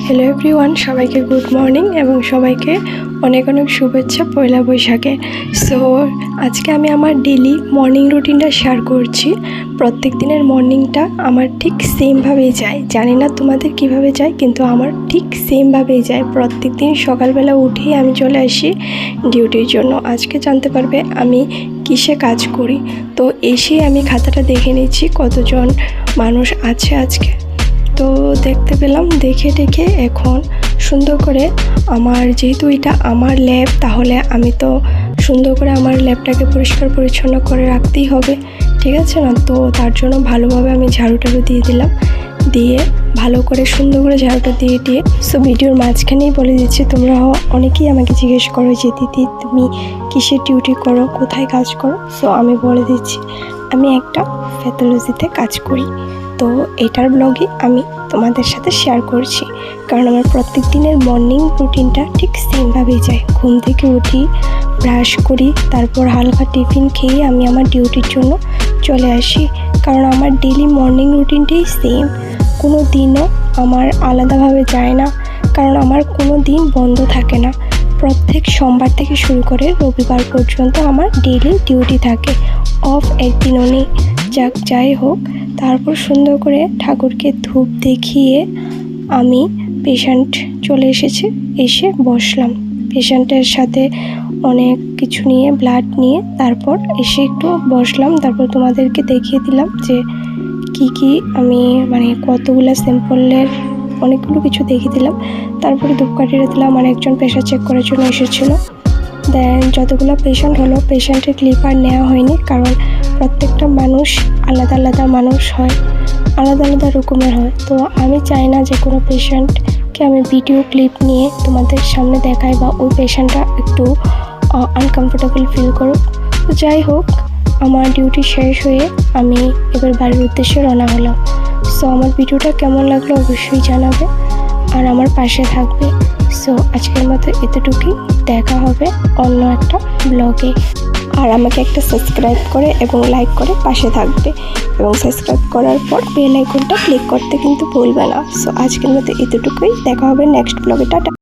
Hello everyone, সবাইকে good morning এবং সবাইকে অনেক অনেক শুভেচ্ছা পয়লা বৈশাখে। সো আজকে আমি আমার ডেলি মর্নিং রুটিনটা শেয়ার করছি। প্রত্যেক দিনের মর্নিংটা আমার ঠিক সেমভাবেই যায়। জানি না তোমাদের কিভাবে যায়, কিন্তু আমার ঠিক সেমভাবেই যায়। প্রত্যেক দিন সকালবেলা উঠেই আমি চলে আসি ডিউটির জন্য। আজকে জানতে পারবে আমি কিসে কাজ করি। তো এসে আমি খাতাটা দেখে নিচ্ছি কতজন মানুষ আছে আজকে। তো দেখতে পেলাম, দেখে এখন সুন্দর করে আমার, যেহেতু এটা আমার ল্যাব, তাহলে আমি তো সুন্দর করে আমার ল্যাবটাকে পরিষ্কার পরিচ্ছন্ন করে রাখতেই হবে, ঠিক আছে না? তো তার জন্য ভালোভাবে আমি ঝাড়ু দিয়ে দিলাম, দিয়ে ভালো করে সুন্দর করে ঝাড়ুটা দিয়ে সো ভিডিওর মাঝখানেই বলে দিচ্ছি, তোমরা অনেকেই আমাকে জিজ্ঞেস করো যে দিদি তুমি কিসের ডিউটি করো, কোথায় কাজ করো। সো আমি বলে দিচ্ছি, আমি একটা প্যাথোলজিতে কাজ করি। তো এটার ব্লগে আমি তোমাদের সাথে শেয়ার করছি, কারণ আমার প্রত্যেক দিনের মর্নিং রুটিনটা ঠিক সেমভাবেই যায়। ঘুম থেকে উঠি, ব্রাশ করি, তারপর হালকা টিফিন খেয়ে আমি আমার ডিউটির জন্য চলে আসি। কারণ আমার ডেলি মর্নিং রুটিনটাই সেম, কোনো দিনও আমার আলাদাভাবে যায় না, কারণ আমার কোনো দিন বন্ধ থাকে না। প্রত্যেক সোমবার থেকে শুরু করে রবিবার পর্যন্ত আমার ডেলি ডিউটি থাকে, অফ একদিনও নেই। যাই হোক, তারপর সুন্দর করে ঠাকুরকে ধূপ দেখিয়ে আমি পেশেন্ট চলে এসে বসলাম। পেশেন্টের সাথে অনেক কিছু নিয়ে, ব্লাড নিয়ে তারপর এসে একটু বসলাম। তারপর তোমাদেরকে দেখিয়ে দিলাম যে কি আমি কতগুলো স্যাম্পলের অনেকগুলো কিছু দেখিয়ে দিলাম। তারপরে ধূপকাঠিটা দিলাম। আমার একজন পেশেন্ট চেক করার জন্য এসেছিলো। দেন যতগুলো পেশেন্ট হলো, পেশেন্টের ক্লিপার নেওয়া হয়নি, কারণ প্রত্যেকটা মানুষ আলাদা আলাদা মানুষ হয়, আলাদা আলাদা রকমের হয়। তো আমি চাই না যে কোনো পেশেন্টকে আমি ভিডিও ক্লিপ নিয়ে তোমাদের সামনে দেখাই বা ওই পেশেন্টটা একটু আনকমফোর্টেবল ফিল করুক। তো যাই হোক, আমার ডিউটি শেষ হয়ে আমি এবার বাড়ির উদ্দেশ্যে রওনা হলাম। সো আমার ভিডিওটা কেমন লাগলো অবশ্যই জানাবে আর আমার পাশে থাকবে। সো আজকের মতো এতটুকুই, দেখা হবে অন্য একটা ব্লগে। আর আমাকে একটা সাবস্ক্রাইব করে এবং লাইক করে পাশে থাকবে, এবং সাবস্ক্রাইব করার পর বেল আইকনটা ক্লিক করতে কিন্তু ভুলবে না। সো আজকের মতো এতটুকুই, দেখা হবে নেক্সট ব্লগে। টাটা।